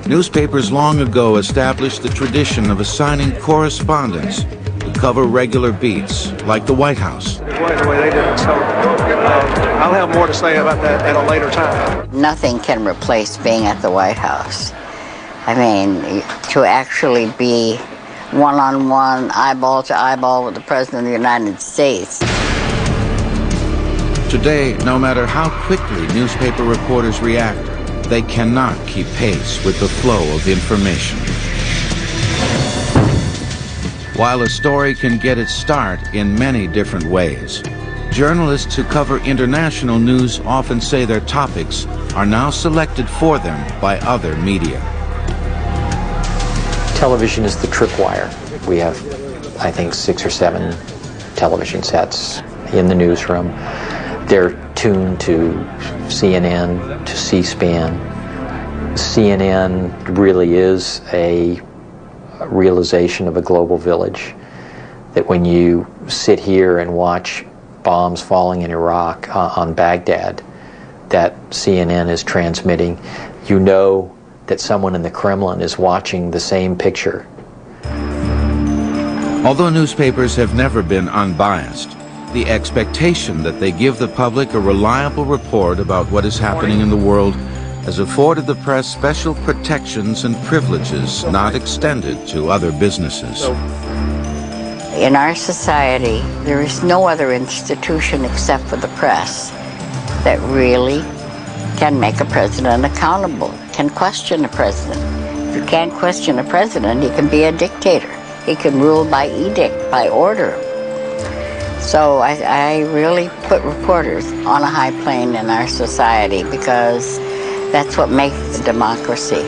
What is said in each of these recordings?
Newspapers long ago established the tradition of assigning correspondents to cover regular beats, like the White House. The way they did it, so I'll have more to say about that at a later time. Nothing can replace being at the White House. I mean, to actually be one-on-one, eyeball to eyeball with the President of the United States. Today, no matter how quickly newspaper reporters react, they cannot keep pace with the flow of information. While a story can get its start in many different ways, journalists who cover international news often say their topics are now selected for them by other media. Television is the tripwire. We have, I think, 6 or 7 television sets in the newsroom. They're tuned to CNN, to C-SPAN. CNN really is a realization of a global village, that when you sit here and watch bombs falling in Iraq on Baghdad, that CNN is transmitting, you know that someone in the Kremlin is watching the same picture. Although newspapers have never been unbiased, the expectation that they give the public a reliable report about what is happening in the world has afforded the press special protections and privileges not extended to other businesses. In our society, there is no other institution except for the press that really can make a president accountable, can question a president. If you can't question a president, he can be a dictator. He can rule by edict, by order. So I really put reporters on a high plane in our society because that's what makes the democracy.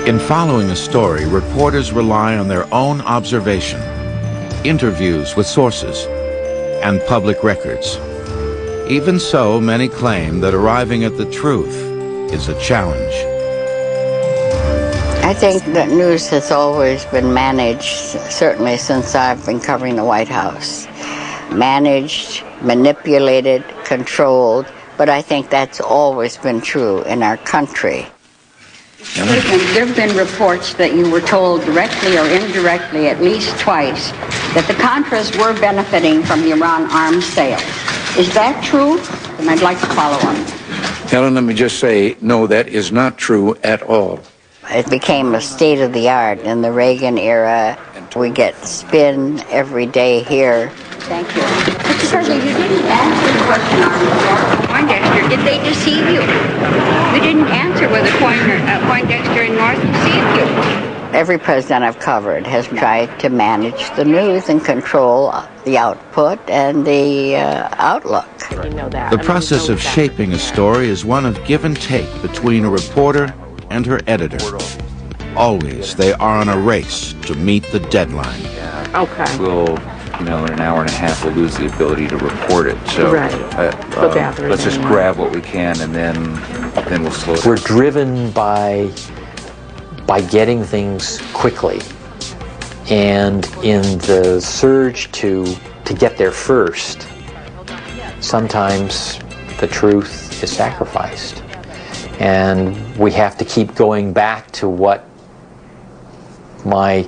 In following a story, reporters rely on their own observation, interviews with sources, and public records. Even so, many claim that arriving at the truth is a challenge. I think that news has always been managed, certainly since I've been covering the White House. Managed, manipulated, controlled, but I think that's always been true in our country. There have been reports that you were told directly or indirectly at least twice that the Contras were benefiting from the Iran arms sales. Is that true? And I'd like to follow on. Helen, let me just say, no, that is not true at all. It became a state-of-the-art in the Reagan era. We get spin every day here. Thank you. Mr. President, you didn't answer the question on Poindexter. Did they deceive you? You didn't answer whether Poindexter and North deceived you. Every president I've covered has tried to manage the news and control the output and the outlook. The process of shaping a story is one of give and take between a reporter and her editor. Always, they are on a race to meet the deadline. Okay. We'll, in an hour and a half, we'll lose the ability to report it. So right. Let's just grab what we can, and then we'll slow down. We're driven by getting things quickly, and in the surge to get there first, sometimes the truth is sacrificed. And we have to keep going back to what my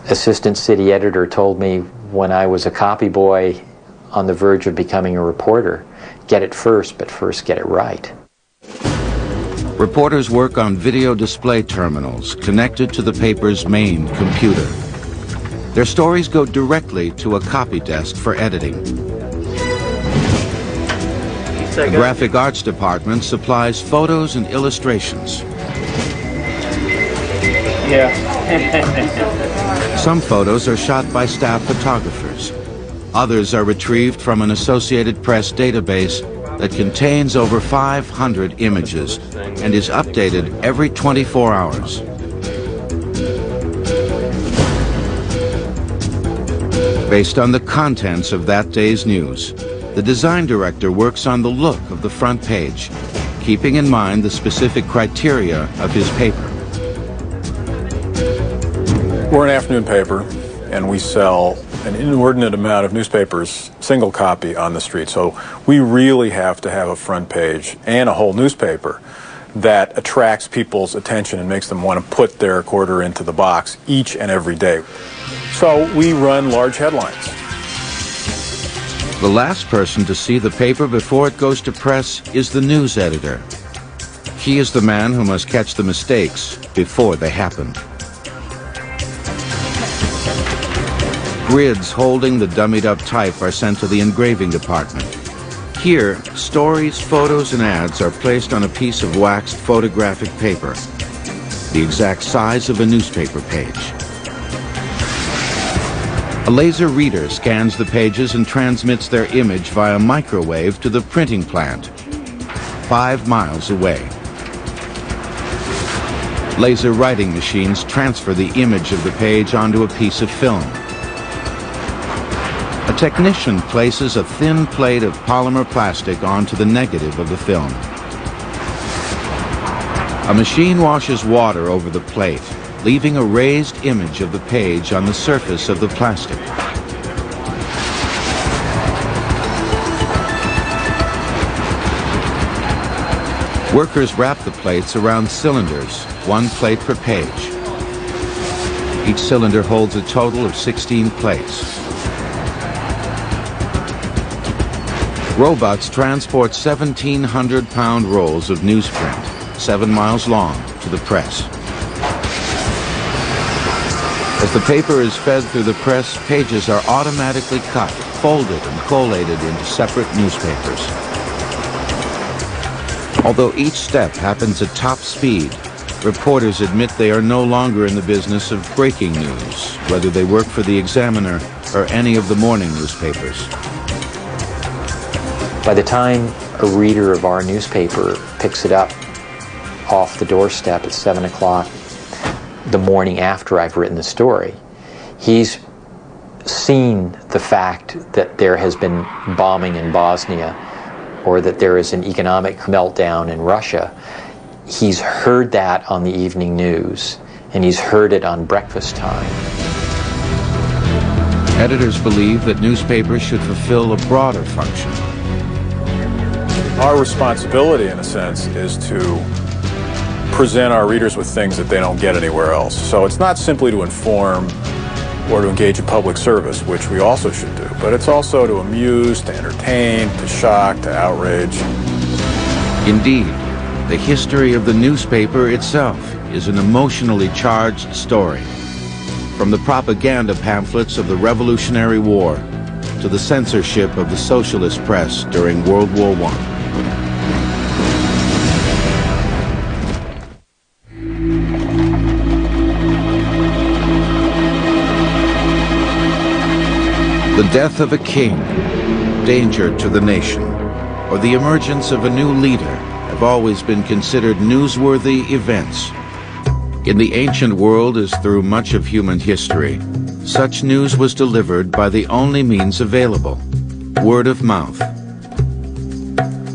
assistant city editor told me when I was a copy boy on the verge of becoming a reporter. Get it first, but first get it right. Reporters work on video display terminals connected to the paper's main computer. Their stories go directly to a copy desk for editing. The graphic arts department supplies photos and illustrations. Yeah. Some photos are shot by staff photographers. Others are retrieved from an Associated Press database that contains over 500 images and is updated every 24 hours. Based on the contents of that day's news, the design director works on the look of the front page, keeping in mind the specific criteria of his paper. We're an afternoon paper, and we sell an inordinate amount of newspapers, single copy on the street. So we really have to have a front page and a whole newspaper that attracts people's attention and makes them want to put their quarter into the box each and every day. So we run large headlines. The last person to see the paper before it goes to press is the news editor. He is the man who must catch the mistakes before they happen. Grids holding the dummied-up type are sent to the engraving department. Here, stories, photos, and ads are placed on a piece of waxed photographic paper, the exact size of a newspaper page. A laser reader scans the pages and transmits their image via microwave to the printing plant, 5 miles away. Laser writing machines transfer the image of the page onto a piece of film. A technician places a thin plate of polymer plastic onto the negative of the film. A machine washes water over the plate, leaving a raised image of the page on the surface of the plastic. Workers wrap the plates around cylinders, 1 plate per page. Each cylinder holds a total of 16 plates. Robots transport 1,700-pound rolls of newsprint, 7 miles long, to the press. As the paper is fed through the press, pages are automatically cut, folded, and collated into separate newspapers. Although each step happens at top speed, reporters admit they are no longer in the business of breaking news, whether they work for the Examiner or any of the morning newspapers. By the time a reader of our newspaper picks it up off the doorstep at 7 o'clock the morning after I've written the story, he's seen the fact that there has been bombing in Bosnia or that there is an economic meltdown in Russia. He's heard that on the evening news, and he's heard it on breakfast time. Editors believe that newspapers should fulfill a broader function. Our responsibility, in a sense, is to present our readers with things that they don't get anywhere else. So it's not simply to inform or to engage in public service, which we also should do, but it's also to amuse, to entertain, to shock, to outrage. Indeed, the history of the newspaper itself is an emotionally charged story. From the propaganda pamphlets of the Revolutionary War to the censorship of the socialist press during World War I. The death of a king, danger to the nation, or the emergence of a new leader have always been considered newsworthy events. In the ancient world, as through much of human history, such news was delivered by the only means available, word of mouth.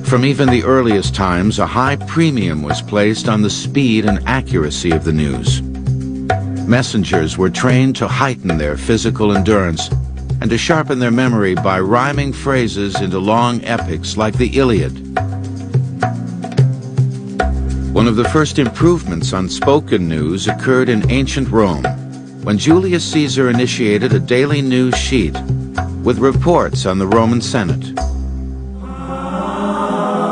From even the earliest times, a high premium was placed on the speed and accuracy of the news. Messengers were trained to heighten their physical endurance and to sharpen their memory by rhyming phrases into long epics like the Iliad. One of the first improvements on spoken news occurred in ancient Rome, when Julius Caesar initiated a daily news sheet with reports on the Roman Senate.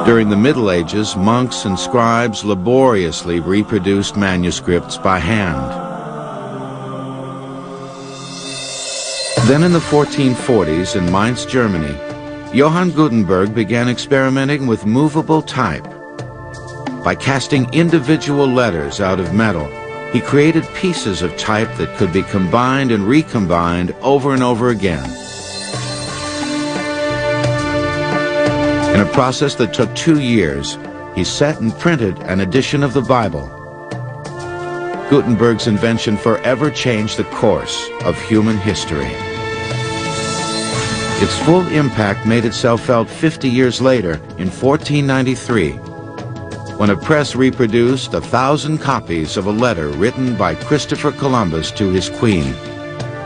During the Middle Ages, monks and scribes laboriously reproduced manuscripts by hand. Then in the 1440s in Mainz, Germany, Johann Gutenberg began experimenting with movable type. By casting individual letters out of metal, he created pieces of type that could be combined and recombined over and over again. In a process that took 2 years, he set and printed an edition of the Bible. Gutenberg's invention forever changed the course of human history. Its full impact made itself felt 50 years later, in 1493, when a press reproduced 1,000 copies of a letter written by Christopher Columbus to his queen,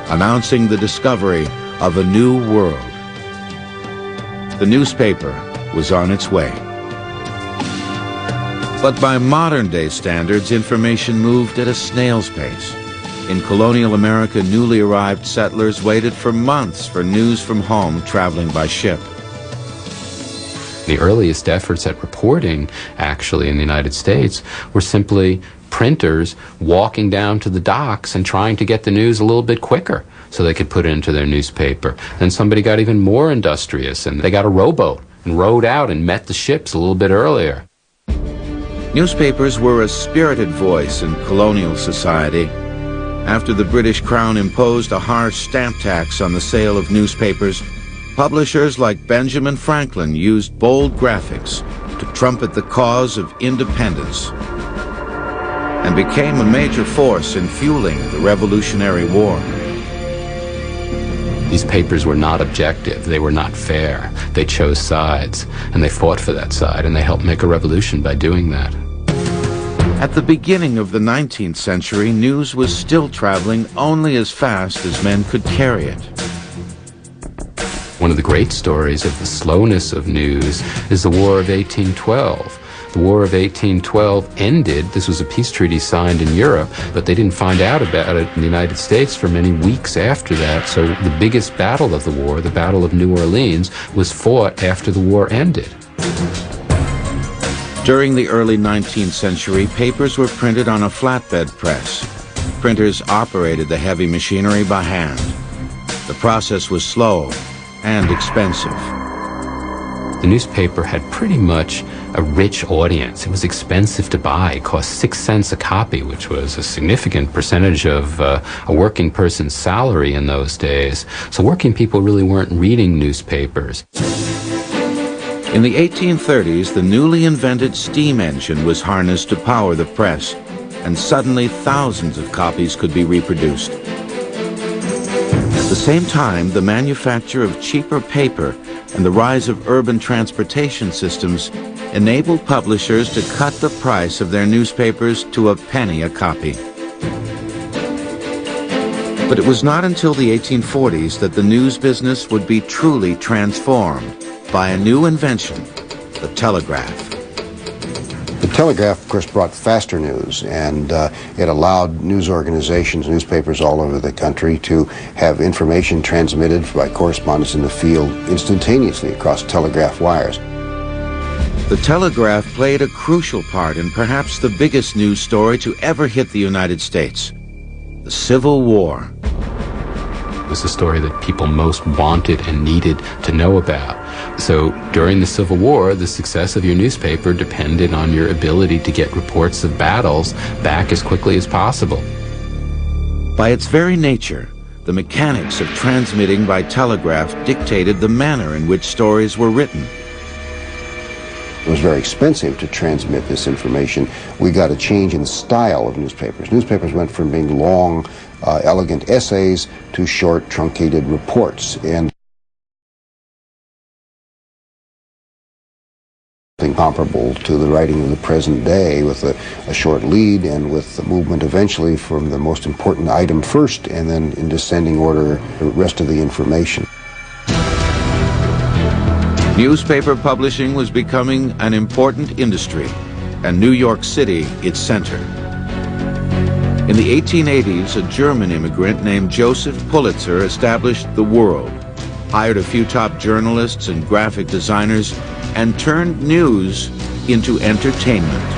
announcing the discovery of a new world. The newspaper was on its way. But by modern-day standards, information moved at a snail's pace. In colonial America, newly arrived settlers waited for months for news from home traveling by ship. The earliest efforts at reporting, actually, in the United States were simply printers walking down to the docks and trying to get the news a little bit quicker so they could put it into their newspaper. Then somebody got even more industrious and they got a rowboat and rowed out and met the ships a little bit earlier. Newspapers were a spirited voice in colonial society. After the British Crown imposed a harsh stamp tax on the sale of newspapers, publishers like Benjamin Franklin used bold graphics to trumpet the cause of independence and became a major force in fueling the Revolutionary War. These papers were not objective, they were not fair. They chose sides, and they fought for that side, and they helped make a revolution by doing that. At the beginning of the 19th century, news was still traveling only as fast as men could carry it. One of the great stories of the slowness of news is the War of 1812. The War of 1812 ended. This was a peace treaty signed in Europe, but they didn't find out about it in the United States for many weeks after that. So the biggest battle of the war, the Battle of New Orleans, was fought after the war ended. During the early 19th century, papers were printed on a flatbed press. Printers operated the heavy machinery by hand. The process was slow and expensive. The newspaper had pretty much a rich audience. It was expensive to buy. It cost 6 cents a copy, which was a significant percentage of a working person's salary in those days. So working people really weren't reading newspapers. In the 1830s, the newly invented steam engine was harnessed to power the press, and suddenly thousands of copies could be reproduced. At the same time, the manufacture of cheaper paper and the rise of urban transportation systems enabled publishers to cut the price of their newspapers to a penny a copy. But it was not until the 1840s that the news business would be truly transformed by a new invention, the telegraph. The telegraph, of course, brought faster news, and it allowed news organizations, newspapers all over the country to have information transmitted by correspondents in the field instantaneously across telegraph wires. The telegraph played a crucial part in perhaps the biggest news story to ever hit the United States, the Civil War. It was the story that people most wanted and needed to know about. So during the Civil War, the success of your newspaper depended on your ability to get reports of battles back as quickly as possible. By its very nature, the mechanics of transmitting by telegraph dictated the manner in which stories were written. It was very expensive to transmit this information. We got a change in the style of newspapers. Newspapers went from being long, elegant essays to short, truncated reports. And comparable to the writing of the present day, with a short lead and with the movement eventually from the most important item first and then in descending order the rest of the information. Newspaper publishing was becoming an important industry, and New York City its center. In the 1880s, a German immigrant named Joseph Pulitzer established The World, hired a few top journalists and graphic designers, and turned news into entertainment.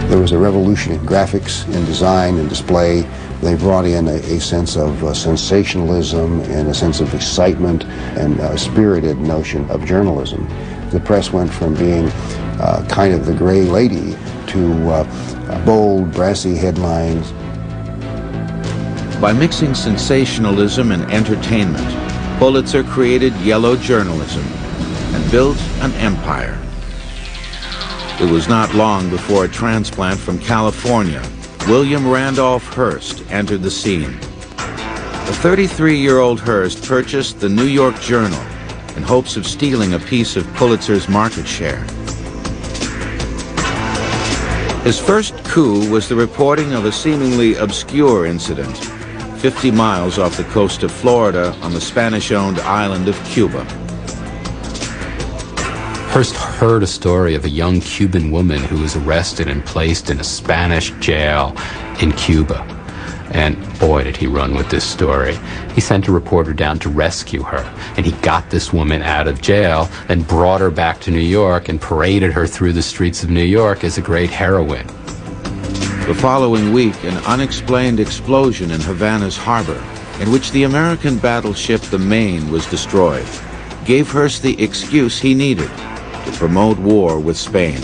There was a revolution in graphics, in design, and display. They brought in a sense of sensationalism and a sense of excitement and a spirited notion of journalism. The press went from being kind of the gray lady to bold, brassy headlines. By mixing sensationalism and entertainment, Pulitzer created yellow journalism and built an empire. It was not long before a transplant from California, William Randolph Hearst, entered the scene. The 33-year-old Hearst purchased the New York Journal in hopes of stealing a piece of Pulitzer's market share. His first coup was the reporting of a seemingly obscure incident 50 miles off the coast of Florida on the Spanish-owned island of Cuba. Hearst heard a story of a young Cuban woman who was arrested and placed in a Spanish jail in Cuba. And boy, did he run with this story. He sent a reporter down to rescue her, and he got this woman out of jail and brought her back to New York and paraded her through the streets of New York as a great heroine. The following week, an unexplained explosion in Havana's harbor, in which the American battleship the Maine was destroyed, gave Hearst the excuse he needed to promote war with Spain.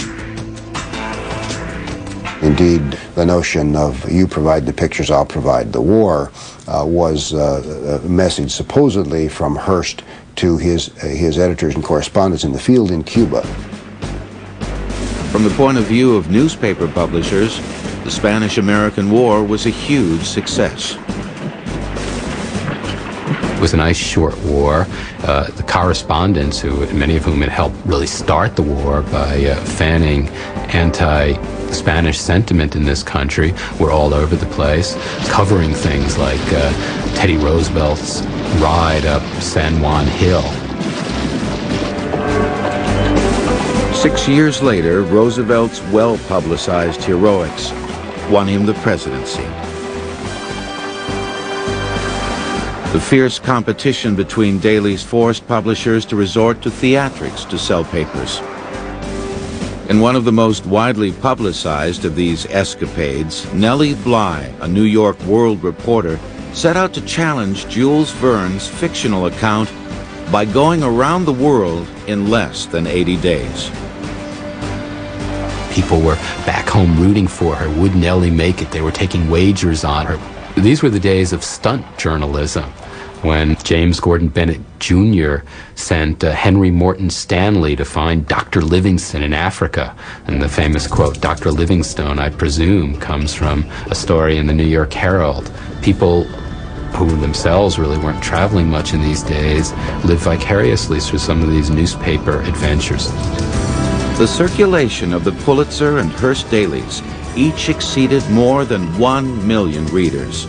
Indeed, the notion of you provide the pictures, I'll provide the war was a message supposedly from Hearst to his editors and correspondents in the field in Cuba. From the point of view of newspaper publishers, the Spanish-American War was a huge success. It was a nice short war. The correspondents, many of whom had helped really start the war by fanning anti-Spanish sentiment in this country, were all over the place, covering things like Teddy Roosevelt's ride up San Juan Hill. 6 years later, Roosevelt's well-publicized heroics won him the presidency. The fierce competition between dailies forced publishers to resort to theatrics to sell papers. In one of the most widely publicized of these escapades, Nellie Bly, a New York World reporter, set out to challenge Jules Verne's fictional account by going around the world in less than 80 days. People were back home rooting for her. Would Nellie make it? They were taking wagers on her. These were the days of stunt journalism, when James Gordon Bennett Jr. sent Henry Morton Stanley to find Dr. Livingstone in Africa. And the famous quote, "Dr. Livingstone, I presume," comes from a story in the New York Herald. People who themselves really weren't traveling much in these days lived vicariously through some of these newspaper adventures. The circulation of the Pulitzer and Hearst dailies each exceeded more than 1 million readers.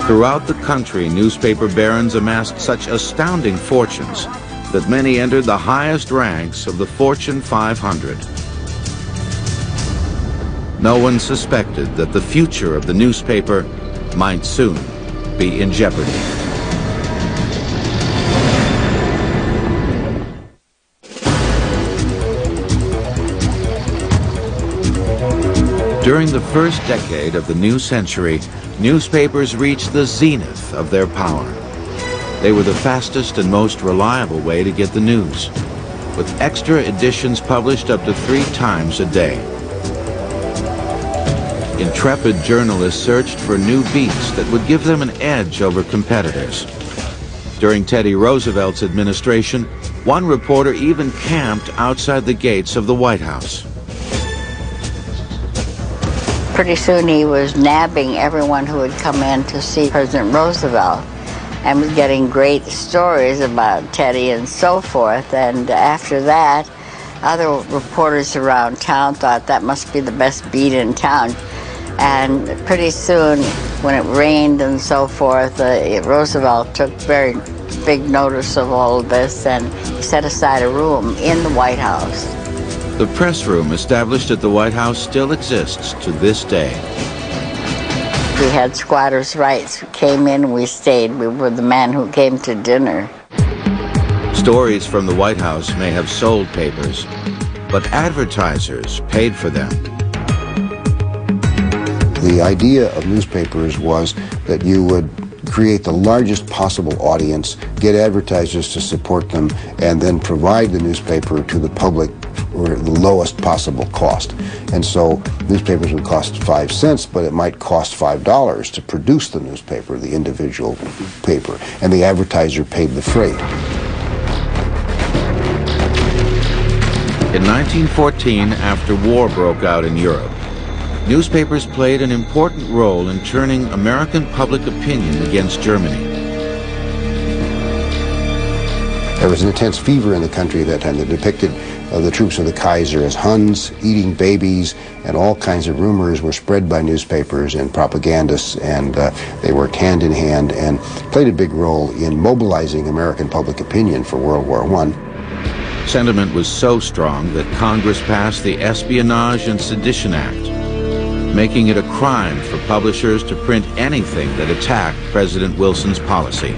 Throughout the country, newspaper barons amassed such astounding fortunes that many entered the highest ranks of the Fortune 500. No one suspected that the future of the newspaper might soon be in jeopardy. During the first decade of the new century, newspapers reached the zenith of their power. They were the fastest and most reliable way to get the news, with extra editions published up to 3 times a day. Intrepid journalists searched for new beats that would give them an edge over competitors. During Teddy Roosevelt's administration, one reporter even camped outside the gates of the White House. Pretty soon he was nabbing everyone who would come in to see President Roosevelt and was getting great stories about Teddy and so forth. And after that, other reporters around town thought that must be the best beat in town. And pretty soon, when it rained and so forth, Roosevelt took very big notice of all of this and set aside a room in the White House. The press room established at the White House still exists to this day. We had squatters' rights. We came in, we stayed. We were the men who came to dinner. Stories from the White House may have sold papers, but advertisers paid for them. The idea of newspapers was that you would create the largest possible audience, get advertisers to support them, and then provide the newspaper to the public for the lowest possible cost. And so newspapers would cost 5 cents, but it might cost $5 to produce the newspaper, the individual paper, and the advertiser paid the freight. In 1914, after war broke out in Europe, newspapers played an important role in turning American public opinion against Germany. There was an intense fever in the country at that time that depicted the troops of the Kaiser as Huns, eating babies, and all kinds of rumors were spread by newspapers and propagandists, and they worked hand in hand and played a big role in mobilizing American public opinion for World War I. Sentiment was so strong that Congress passed the Espionage and Sedition Act, making it a crime for publishers to print anything that attacked President Wilson's policy.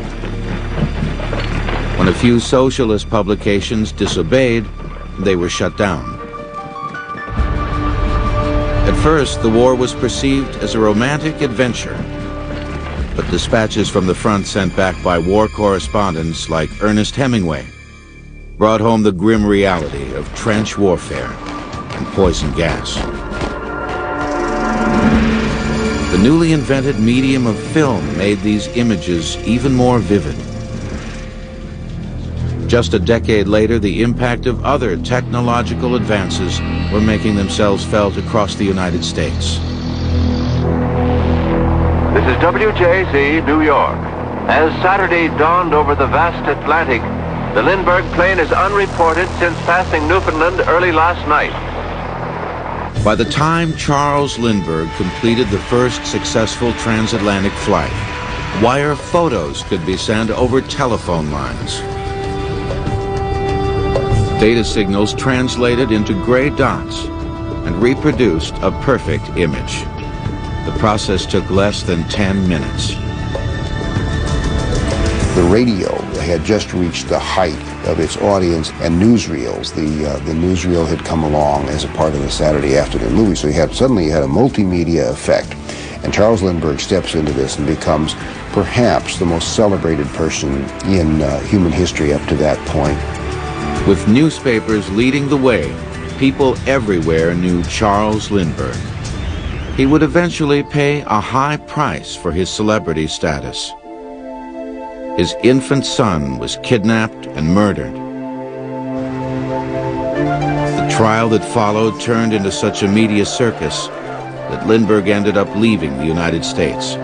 When a few socialist publications disobeyed, they were shut down. At first, the war was perceived as a romantic adventure, but dispatches from the front sent back by war correspondents like Ernest Hemingway brought home the grim reality of trench warfare and poison gas. The newly invented medium of film made these images even more vivid. Just a decade later, the impact of other technological advances were making themselves felt across the United States. This is WJZ, New York. As Saturday dawned over the vast Atlantic, the Lindbergh plane is unreported since passing Newfoundland early last night. By the time Charles Lindbergh completed the first successful transatlantic flight, wire photos could be sent over telephone lines. Data signals translated into gray dots and reproduced a perfect image. The process took less than 10 minutes. The radio had just reached the height of its audience, and newsreels. The newsreel had come along as a part of the Saturday afternoon movie, so suddenly you had a multimedia effect. And Charles Lindbergh steps into this and becomes perhaps the most celebrated person in human history up to that point. With newspapers leading the way, people everywhere knew Charles Lindbergh. He would eventually pay a high price for his celebrity status. His infant son was kidnapped and murdered. The trial that followed turned into such a media circus that Lindbergh ended up leaving the United States.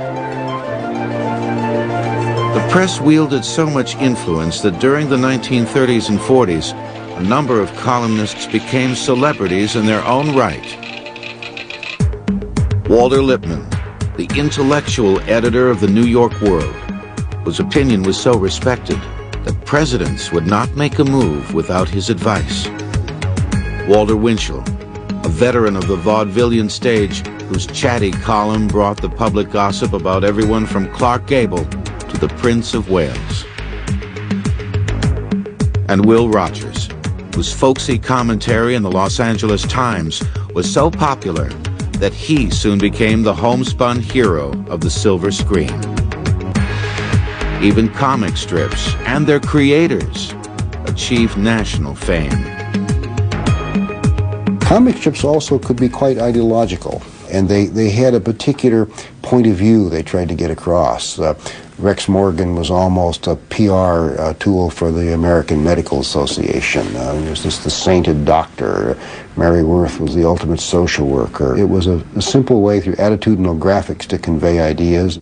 The press wielded so much influence that during the 1930s and 40s, a number of columnists became celebrities in their own right. Walter Lippmann, the intellectual editor of the New York World, whose opinion was so respected that presidents would not make a move without his advice. Walter Winchell, a veteran of the vaudevillian stage, whose chatty column brought the public gossip about everyone from Clark Gable to the Prince of Wales. And Will Rogers, whose folksy commentary in the Los Angeles Times was so popular that he soon became the homespun hero of the silver screen. Even comic strips and their creators achieved national fame. Comic strips also could be quite ideological, and they had a particular point of view they tried to get across. Rex Morgan was almost a PR tool for the American Medical Association. There was just the sainted doctor. Mary Worth was the ultimate social worker. It was a simple way through attitudinal graphics to convey ideas.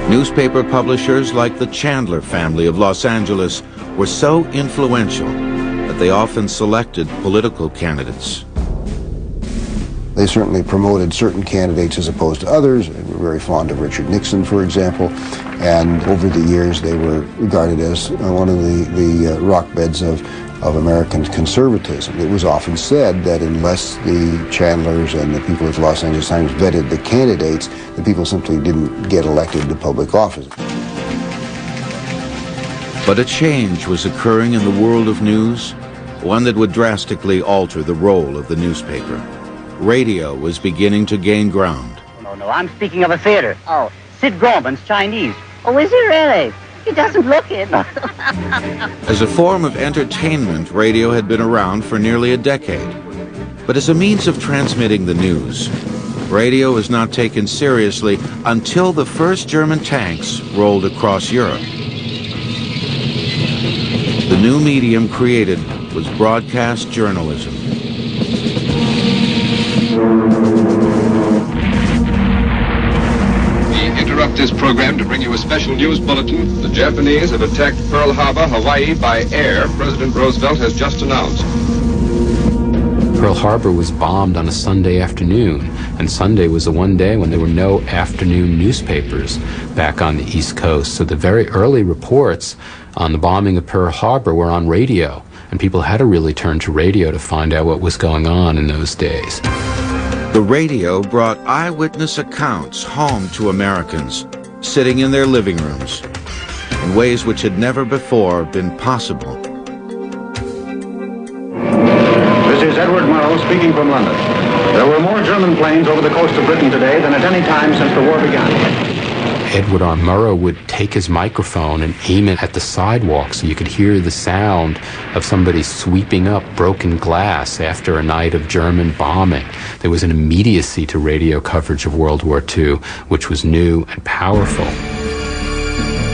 Newspaper publishers like the Chandler family of Los Angeles were so influential that they often selected political candidates. They certainly promoted certain candidates as opposed to others. They were very fond of Richard Nixon, for example, and over the years they were regarded as one of the rock beds of American conservatism. It was often said that unless the Chandlers and the people at the Los Angeles Times vetted the candidates, the people simply didn't get elected to public office. But a change was occurring in the world of news, one that would drastically alter the role of the newspaper. Radio was beginning to gain ground. No, I'm speaking of a theater. Oh. Sid Gorman's Chinese. Oh, is he really? He doesn't look it. As a form of entertainment, radio had been around for nearly a decade. But as a means of transmitting the news, radio was not taken seriously until the first German tanks rolled across Europe. The new medium created was broadcast journalism. We interrupt this program to bring you a special news bulletin. The Japanese have attacked Pearl Harbor, Hawaii by air, President Roosevelt has just announced. Pearl Harbor was bombed on a Sunday afternoon, and Sunday was the one day when there were no afternoon newspapers back on the East Coast. So the very early reports on the bombing of Pearl Harbor were on radio, and people had to really turn to radio to find out what was going on in those days. The radio brought eyewitness accounts home to Americans, sitting in their living rooms, in ways which had never before been possible. This is Edward Murrow speaking from London. There were more German planes over the coast of Britain today than at any time since the war began. Edward R. Murrow would take his microphone and aim it at the sidewalk so you could hear the sound of somebody sweeping up broken glass after a night of German bombing. There was an immediacy to radio coverage of World War II, which was new and powerful.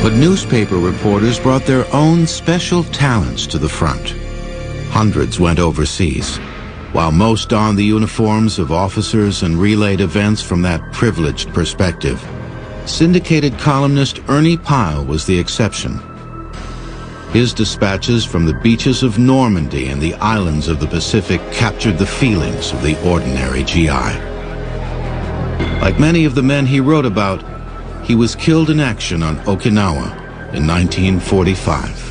But newspaper reporters brought their own special talents to the front. Hundreds went overseas, while most donned the uniforms of officers and relayed events from that privileged perspective. Syndicated columnist Ernie Pyle was the exception. His dispatches from the beaches of Normandy and the islands of the Pacific captured the feelings of the ordinary GI. Like many of the men he wrote about, he was killed in action on Okinawa in 1945.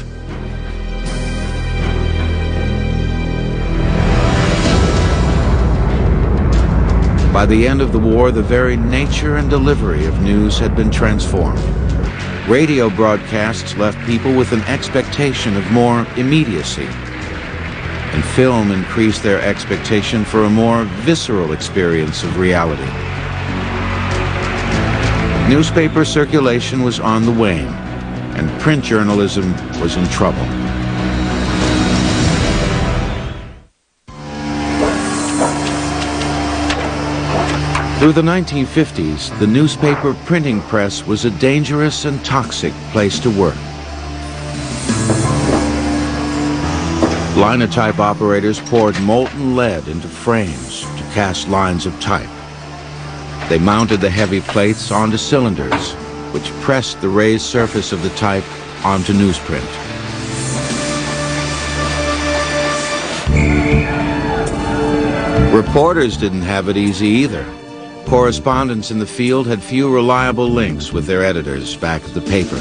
By the end of the war, the very nature and delivery of news had been transformed. Radio broadcasts left people with an expectation of more immediacy, and film increased their expectation for a more visceral experience of reality. Newspaper circulation was on the wane, and print journalism was in trouble. Through the 1950s, the newspaper printing press was a dangerous and toxic place to work. Linotype operators poured molten lead into frames to cast lines of type. They mounted the heavy plates onto cylinders, which pressed the raised surface of the type onto newsprint. Reporters didn't have it easy either. Correspondents in the field had few reliable links with their editors back at the paper.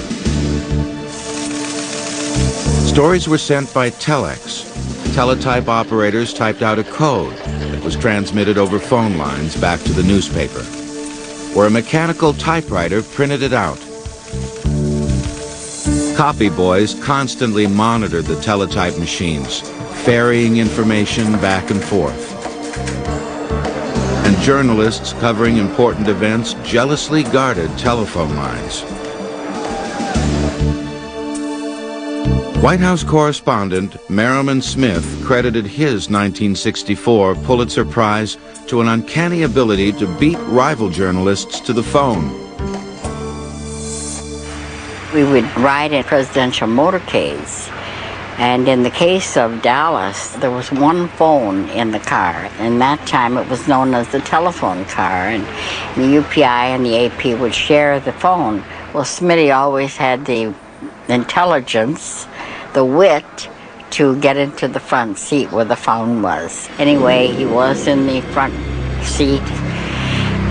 Stories were sent by telex. Teletype operators typed out a code that was transmitted over phone lines back to the newspaper, where a mechanical typewriter printed it out. Copy boys constantly monitored the teletype machines, ferrying information back and forth. And journalists covering important events jealously guarded telephone lines. White House correspondent Merriman Smith credited his 1964 Pulitzer Prize to an uncanny ability to beat rival journalists to the phone. We would ride in presidential motorcades, and in the case of Dallas, there was one phone in the car. In that time, it was known as the telephone car, and the UPI and the AP would share the phone. Well, Smitty always had the intelligence, the wit, to get into the front seat where the phone was. Anyway, he was in the front seat,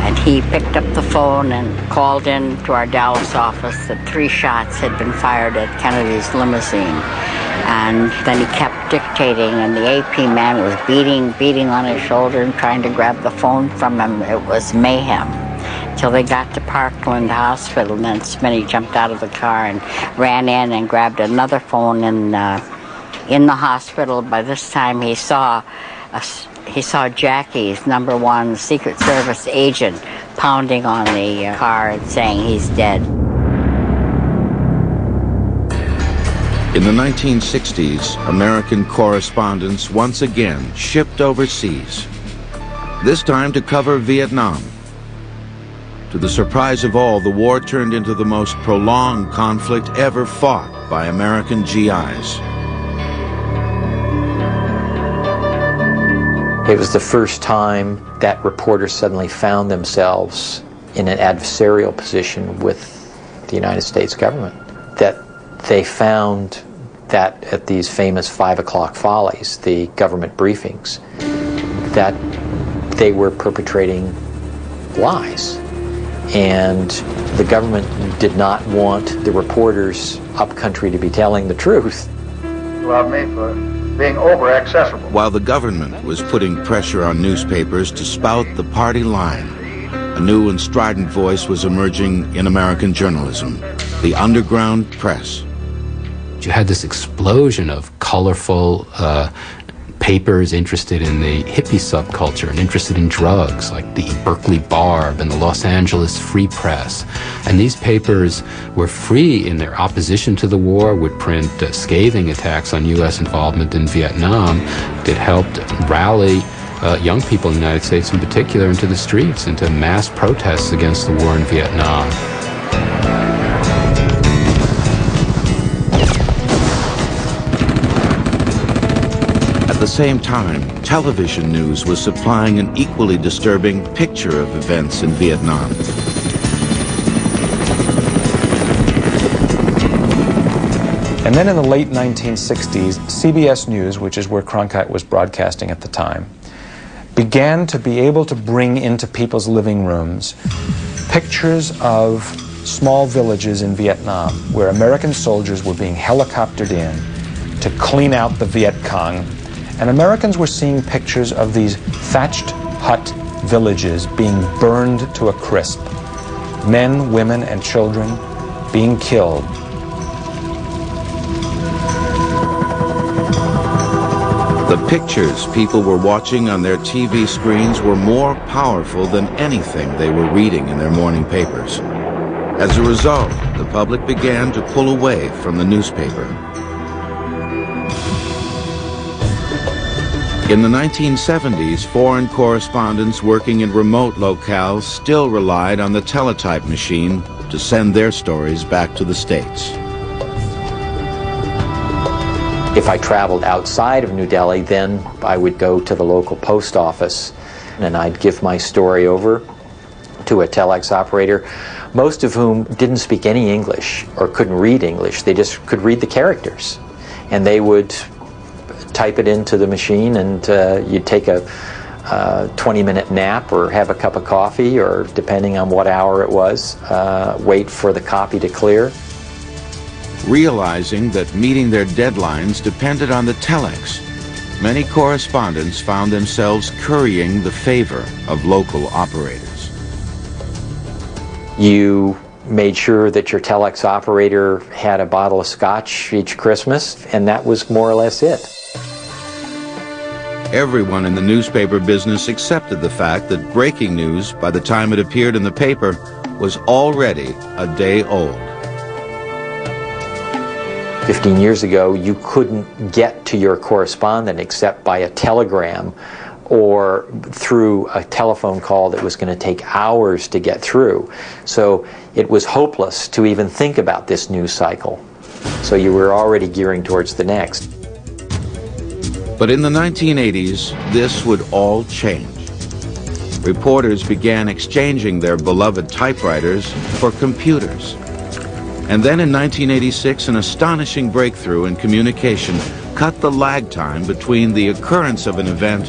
and he picked up the phone and called in to our Dallas office that 3 shots had been fired at Kennedy's limousine. And then he kept dictating, and the AP man was beating on his shoulder and trying to grab the phone from him. It was mayhem. Till they got to Parkland Hospital, and then Smitty jumped out of the car and ran in and grabbed another phone in the hospital. By this time, he saw Jackie's #1 Secret Service agent pounding on the car and saying he's dead. In the 1960s, American correspondents once again shipped overseas, this time to cover Vietnam. To the surprise of all, the war turned into the most prolonged conflict ever fought by American GIs. It was the first time that reporters suddenly found themselves in an adversarial position with the United States government. That they found that at these famous 5 o'clock follies, the government briefings, that they were perpetrating lies. And the government did not want the reporters up country to be telling the truth. Love me for being over-accessible. While the government was putting pressure on newspapers to spout the party line, a new and strident voice was emerging in American journalism, the underground press. You had this explosion of colorful papers interested in the hippie subculture and interested in drugs, like the Berkeley Barb and the Los Angeles Free Press. And these papers were free in their opposition to the war, would print scathing attacks on U.S. involvement in Vietnam. It helped rally young people in the United States in particular into the streets, into mass protests against the war in Vietnam. At the same time, television news was supplying an equally disturbing picture of events in Vietnam. And then in the late 1960s, CBS News, which is where Cronkite was broadcasting at the time, began to be able to bring into people's living rooms pictures of small villages in Vietnam where American soldiers were being helicoptered in to clean out the Viet Cong. And Americans were seeing pictures of these thatched hut villages being burned to a crisp. Men, women, and children being killed. The pictures people were watching on their TV screens were more powerful than anything they were reading in their morning papers. As a result, the public began to pull away from the newspaper. In the 1970s, foreign correspondents working in remote locales still relied on the teletype machine to send their stories back to the States. If I traveled outside of New Delhi, then I would go to the local post office and I'd give my story over to a telex operator, most of whom didn't speak any English or couldn't read English. They just could read the characters. And they would type it into the machine, and you'd take a 20-minute nap or have a cup of coffee, or depending on what hour it was, wait for the copy to clear. Realizing that meeting their deadlines depended on the telex, many correspondents found themselves currying the favor of local operators. You made sure that your telex operator had a bottle of scotch each Christmas, and that was more or less it. Everyone in the newspaper business accepted the fact that breaking news, by the time it appeared in the paper, was already a day old. 15 years ago, you couldn't get to your correspondent except by a telegram or through a telephone call that was going to take hours to get through. So it was hopeless to even think about this news cycle. So you were already gearing towards the next. But in the 1980s, this would all change. Reporters began exchanging their beloved typewriters for computers. And then in 1986, an astonishing breakthrough in communication cut the lag time between the occurrence of an event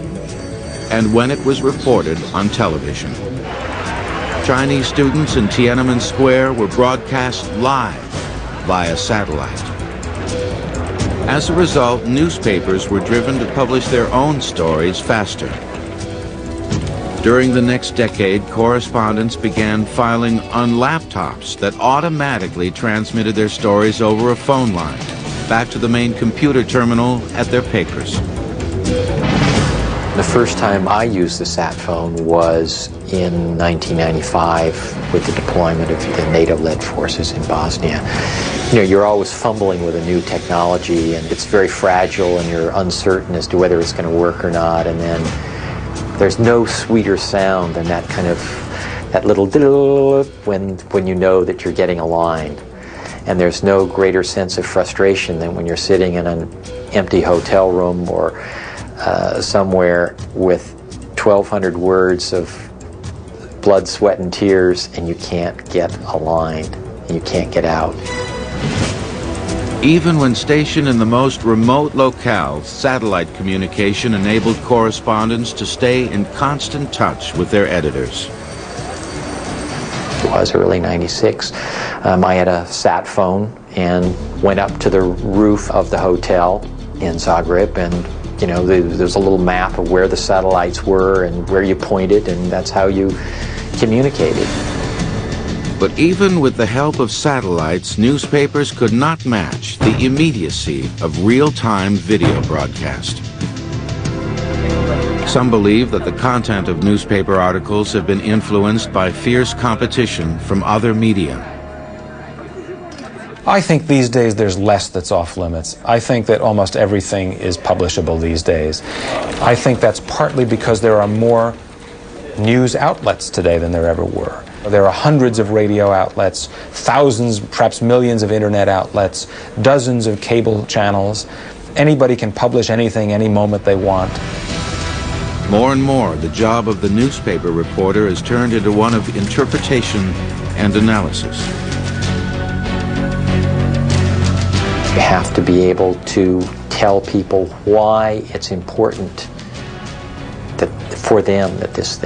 and when it was reported on television. Chinese students in Tiananmen Square were broadcast live via satellite. As a result, newspapers were driven to publish their own stories faster. During the next decade, correspondents began filing on laptops that automatically transmitted their stories over a phone line back to the main computer terminal at their papers. The first time I used the sat phone was in 1995 with the deployment of the NATO-led forces in Bosnia. You know, you're always fumbling with a new technology, and it's very fragile, and you're uncertain as to whether it's going to work or not. And then there's no sweeter sound than that kind of, that little diddle when you know that you're getting a line. And there's no greater sense of frustration than when you're sitting in an empty hotel room or somewhere with 1,200 words of blood, sweat, and tears, and you can't get a line, and you can't get out. Even when stationed in the most remote locales, satellite communication enabled correspondents to stay in constant touch with their editors. It was early '96. I had a sat phone and went up to the roof of the hotel in Zagreb, and you know, there's a little map of where the satellites were and where you pointed, and that's how you communicated. But even with the help of satellites, newspapers could not match the immediacy of real-time video broadcast. Some believe that the content of newspaper articles have been influenced by fierce competition from other media. I think these days there's less that's off limits. I think that almost everything is publishable these days. I think that's partly because there are more news outlets today than there ever were. There are hundreds of radio outlets, thousands, perhaps millions of internet outlets, dozens of cable channels. Anybody can publish anything any moment they want. More and more, the job of the newspaper reporter is turned into one of interpretation and analysis. You have to be able to tell people why it's important that for them that this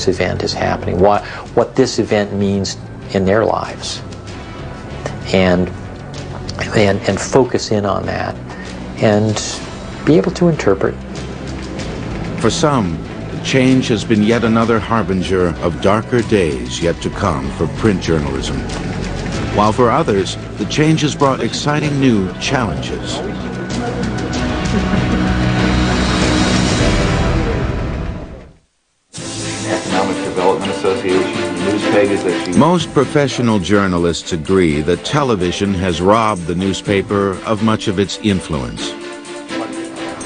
event is happening, what this event means in their lives, and focus in on that and be able to interpret. For some, the change has been yet another harbinger of darker days yet to come for print journalism. While for others, the change has brought exciting new challenges. Economic Development Association, NewsPapers. Most professional journalists agree that television has robbed the newspaper of much of its influence.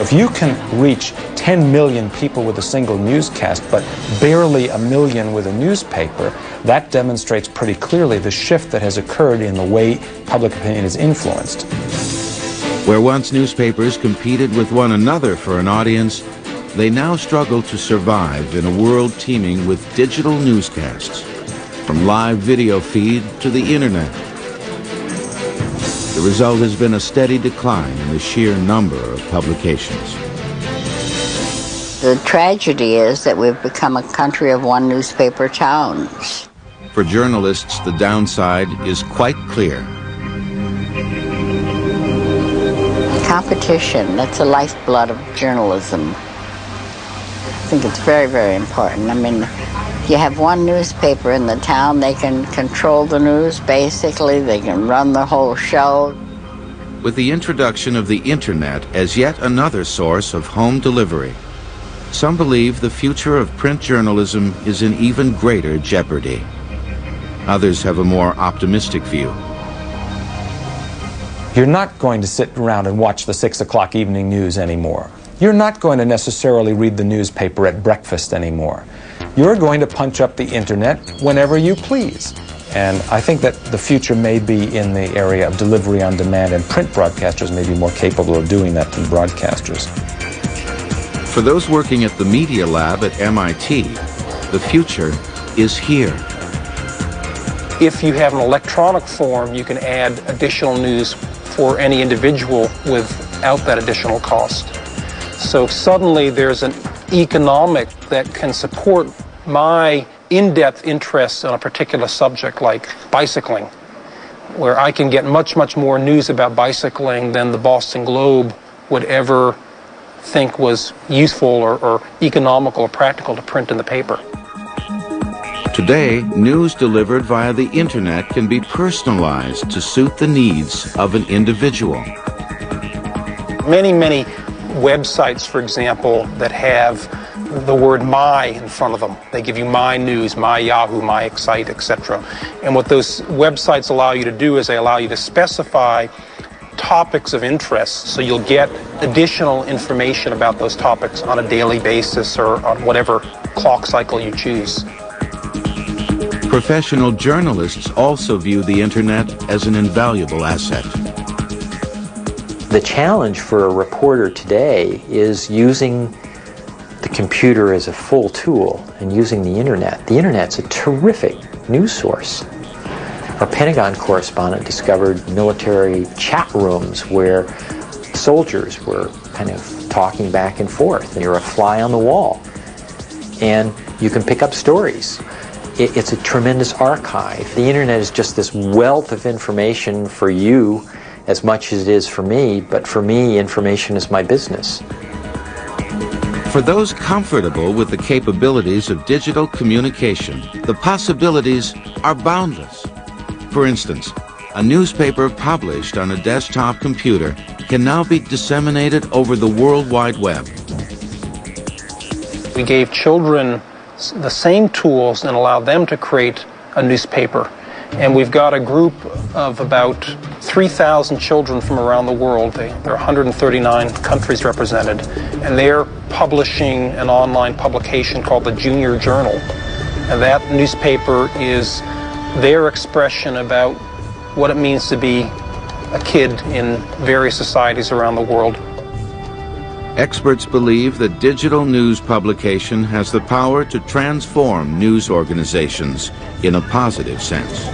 If you can reach 10 million people with a single newscast, but barely a million with a newspaper, that demonstrates pretty clearly the shift that has occurred in the way public opinion is influenced. Where once newspapers competed with one another for an audience, they now struggle to survive in a world teeming with digital newscasts, from live video feed to the internet. The result has been a steady decline in the sheer number of publications. The tragedy is that we've become a country of one newspaper towns. For journalists, the downside is quite clear. Competition, that's the lifeblood of journalism. I think it's very, very important. I mean, if you have one newspaper in the town, they can control the news, basically. They can run the whole show. With the introduction of the internet as yet another source of home delivery, some believe the future of print journalism is in even greater jeopardy. Others have a more optimistic view. You're not going to sit around and watch the 6 o'clock evening news anymore. You're not going to necessarily read the newspaper at breakfast anymore. You're going to punch up the internet whenever you please. And I think that the future may be in the area of delivery on demand, and print broadcasters may be more capable of doing that than broadcasters. For those working at the Media Lab at MIT, the future is here. If you have an electronic form, you can add additional news for any individual without that additional cost. So suddenly there's an economic that can support my in-depth interest in a particular subject like bicycling, where I can get much, much more news about bicycling than the Boston Globe would ever think was useful or economical or practical to print in the paper. Today, news delivered via the internet can be personalized to suit the needs of an individual. Many, many websites, for example, that have the word my in front of them. They give you my news, my Yahoo, my Excite, etc. And what those websites allow you to do is they allow you to specify topics of interest, so you'll get additional information about those topics on a daily basis or on whatever clock cycle you choose. Professional journalists also view the internet as an invaluable asset. The challenge for a reporter today is using the computer as a full tool and using the internet. The internet's a terrific news source. Our Pentagon correspondent discovered military chat rooms where soldiers were kind of talking back and forth. You're a fly on the wall, and you can pick up stories. It's a tremendous archive. The internet is just this wealth of information for you as much as it is for me, but for me, information is my business. For those comfortable with the capabilities of digital communication, the possibilities are boundless. For instance, a newspaper published on a desktop computer can now be disseminated over the World Wide Web. We gave children the same tools and allowed them to create a newspaper. And we've got a group of about 3,000 children from around the world. There are 139 countries represented, and they're publishing an online publication called the Junior Journal. And that newspaper is their expression about what it means to be a kid in various societies around the world. Experts believe that digital news publication has the power to transform news organizations in a positive sense.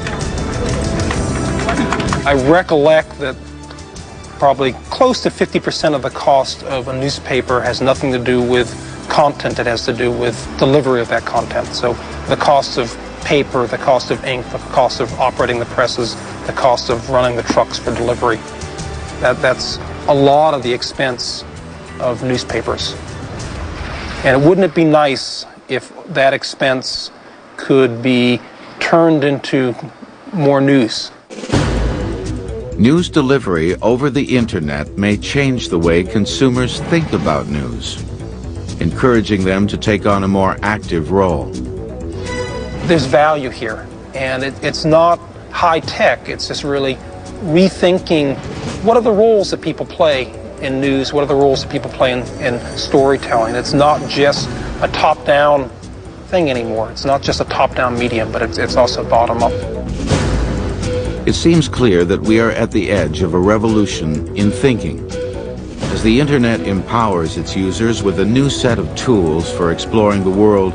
I recollect that probably close to 50% of the cost of a newspaper has nothing to do with content. It has to do with delivery of that content. So the cost of paper, the cost of ink, the cost of operating the presses, the cost of running the trucks for delivery. That's a lot of the expense of newspapers. And wouldn't it be nice if that expense could be turned into more news? News delivery over the internet may change the way consumers think about news, encouraging them to take on a more active role. There's value here, and it's not high tech. It's just really rethinking what are the roles that people play in news, what are the roles that people play in storytelling. It's not just a top-down thing anymore. It's not just a top-down medium, but it's also bottom-up. It seems clear that we are at the edge of a revolution in thinking. As the internet empowers its users with a new set of tools for exploring the world,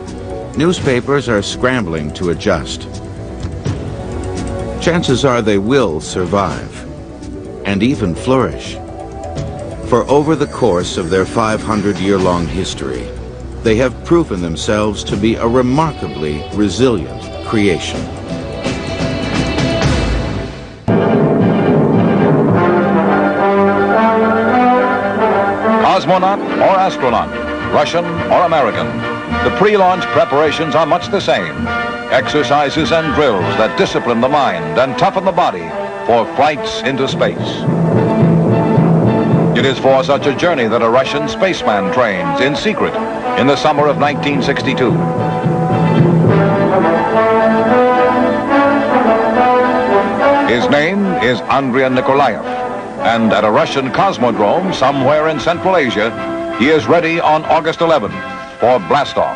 newspapers are scrambling to adjust. Chances are they will survive, and even flourish. For over the course of their 500-year-long history, they have proven themselves to be a remarkably resilient creation. Cosmonaut or astronaut, Russian or American, the pre-launch preparations are much the same. Exercises and drills that discipline the mind and toughen the body for flights into space. It is for such a journey that a Russian spaceman trains in secret in the summer of 1962. His name is Andrei Nikolaev, and at a Russian cosmodrome somewhere in Central Asia, he is ready on August 11th for blastoff.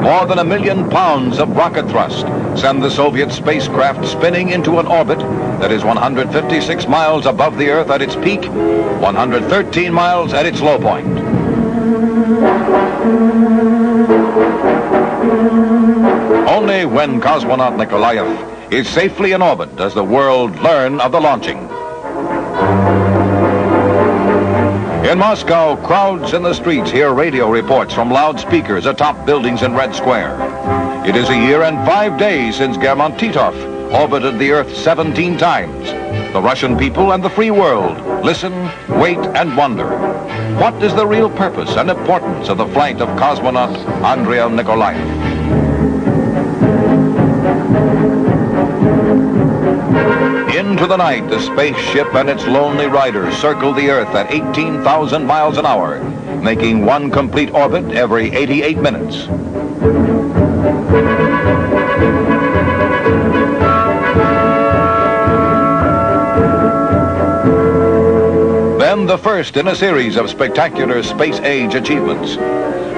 More than 1 million pounds of rocket thrust send the Soviet spacecraft spinning into an orbit that is 156 miles above the Earth at its peak, 113 miles at its low point. Only when cosmonaut Nikolaev is safely in orbit does the world learn of the launching. In Moscow, crowds in the streets hear radio reports from loudspeakers atop buildings in Red Square. It is a year and 5 days since German Titov orbited the Earth 17 times. The Russian people and the free world listen, wait, and wonder. What is the real purpose and importance of the flight of cosmonaut Andrei Nikolaev? Into the night, the spaceship and its lonely riders circle the Earth at 18,000 miles an hour, making one complete orbit every 88 minutes. Then the first in a series of spectacular space-age achievements.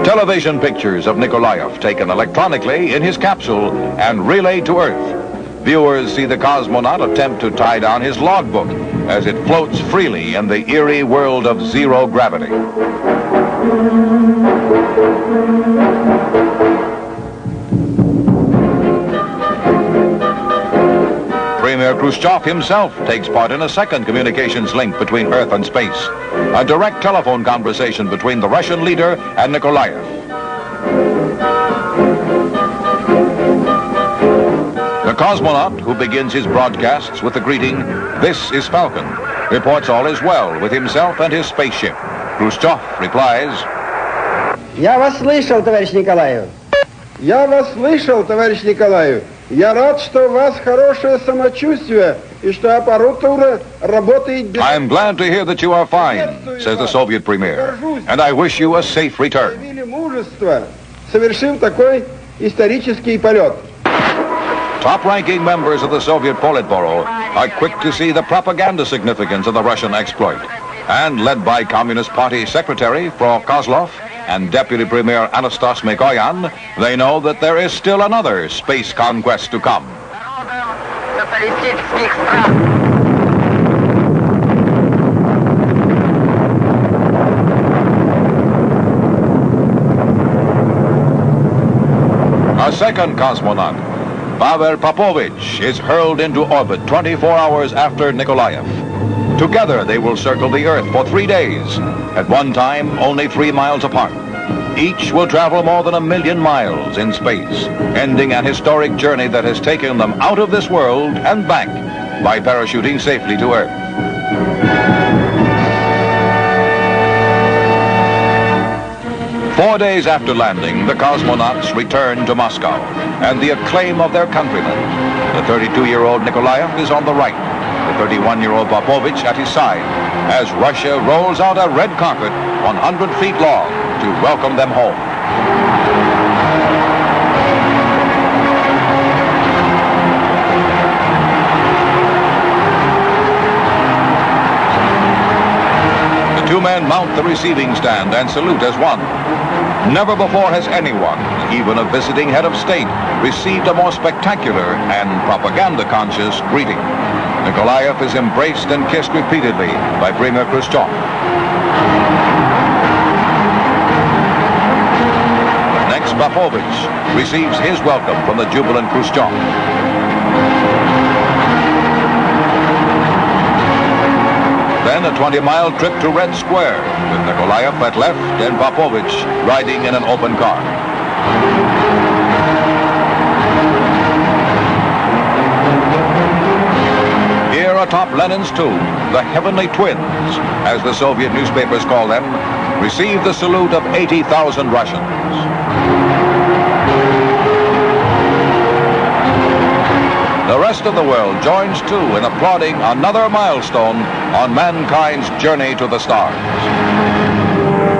Television pictures of Nikolaev taken electronically in his capsule and relayed to Earth. Viewers see the cosmonaut attempt to tie down his logbook as it floats freely in the eerie world of zero gravity. Premier Khrushchev himself takes part in a second communications link between Earth and space, a direct telephone conversation between the Russian leader and Nikolaev. The cosmonaut, who begins his broadcasts with the greeting, "This is Falcon," reports all is well with himself and his spaceship. Khrushchev replies, "Я вас слышал, товарищ Николаев. Я вас слышал, товарищ Николаев. Я рад, что у вас хорошее самочувствие и что аппаратура работает." "I am glad to hear that you are fine," says the Soviet premier, "and I wish you a safe return." Проявили мужество, совершив такой исторический полет. Top-ranking members of the Soviet Politburo are quick to see the propaganda significance of the Russian exploit. And led by Communist Party Secretary Frau Kozlov and Deputy Premier Anastas Mikoyan, they know that there is still another space conquest to come. A second cosmonaut, Pavel Popovich, is hurled into orbit 24 hours after Nikolaev. Together they will circle the Earth for 3 days, at one time only 3 miles apart. Each will travel more than 1 million miles in space, ending an historic journey that has taken them out of this world and back by parachuting safely to Earth. Four days after landing, the cosmonauts return to Moscow and the acclaim of their countrymen. The 32-year-old Nikolaev is on the right, the 31-year-old Popovich at his side, as Russia rolls out a red carpet 100 feet long to welcome them home. The two men mount the receiving stand and salute as one. Never before has anyone, even a visiting head of state, received a more spectacular and propaganda-conscious greeting. Nikolaev is embraced and kissed repeatedly by Premier Khrushchev. Next, Popovich receives his welcome from the jubilant Khrushchev. Then a 20-mile trip to Red Square, with Nikolaev at left and Popovich riding in an open car. Here atop Lenin's tomb, the Heavenly Twins, as the Soviet newspapers call them, receive the salute of 80,000 Russians. The rest of the world joins too in applauding another milestone on mankind's journey to the stars.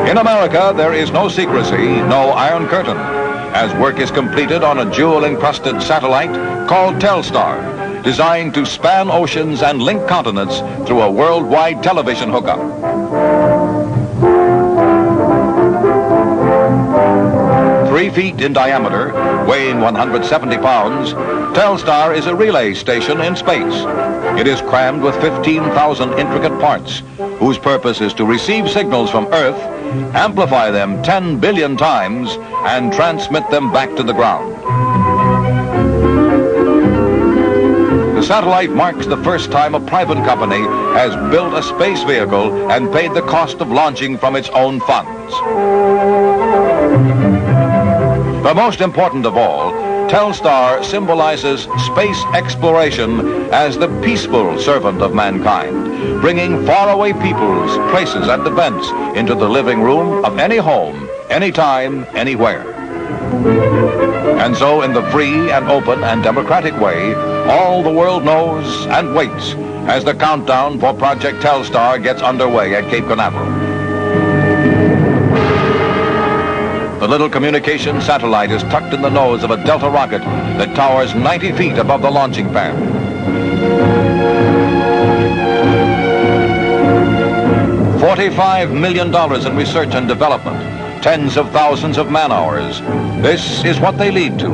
In America, there is no secrecy, no Iron Curtain, as work is completed on a jewel-encrusted satellite called Telstar, designed to span oceans and link continents through a worldwide television hookup. Three feet in diameter, weighing 170 pounds, Telstar is a relay station in space. It is crammed with 15,000 intricate parts, whose purpose is to receive signals from Earth, amplify them 10 billion times, and transmit them back to the ground. The satellite marks the first time a private company has built a space vehicle and paid the cost of launching from its own funds. But most important of all, Telstar symbolizes space exploration as the peaceful servant of mankind, bringing faraway peoples, places, and events into the living room of any home, anytime, anywhere. And so, in the free and open and democratic way, all the world knows and waits as the countdown for Project Telstar gets underway at Cape Canaveral. The little communication satellite is tucked in the nose of a Delta rocket that towers 90 feet above the launching pad. $45 million in research and development, tens of thousands of man-hours. This is what they lead to.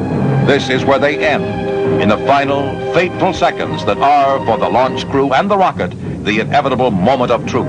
This is where they end, in the final, fateful seconds that are, for the launch crew and the rocket, the inevitable moment of truth.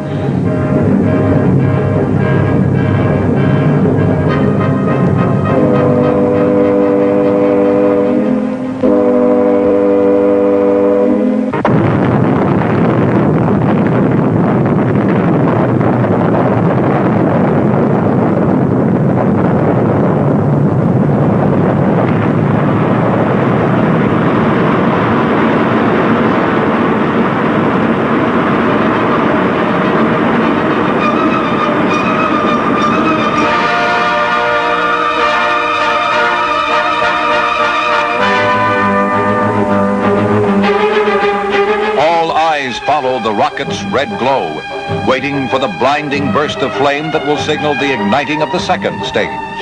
rocket's red glow, waiting for the blinding burst of flame that will signal the igniting of the second stage.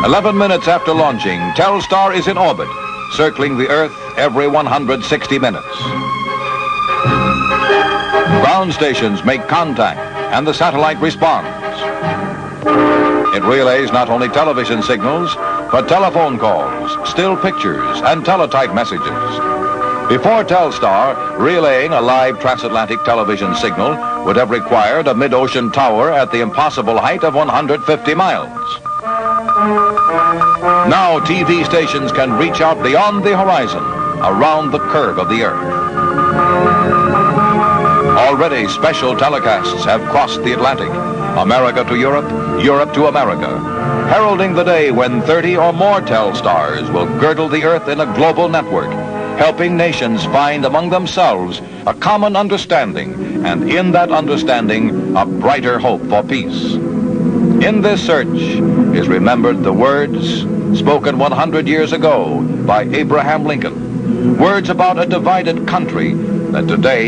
"11 minutes after launching, Telstar is in orbit, circling the Earth every 160 minutes. Ground stations make contact, and the satellite responds. It relays not only television signals, but telephone calls, still pictures, and teletype messages. Before Telstar, relaying a live transatlantic television signal would have required a mid-ocean tower at the impossible height of 150 miles. Now TV stations can reach out beyond the horizon, around the curve of the Earth. Already special telecasts have crossed the Atlantic, America to Europe, Europe to America, heralding the day when 30 or more Telstars will girdle the Earth in a global network, helping nations find among themselves a common understanding, and in that understanding, a brighter hope for peace. In this search is remembered the words spoken 100 years ago by Abraham Lincoln, words about a divided country that today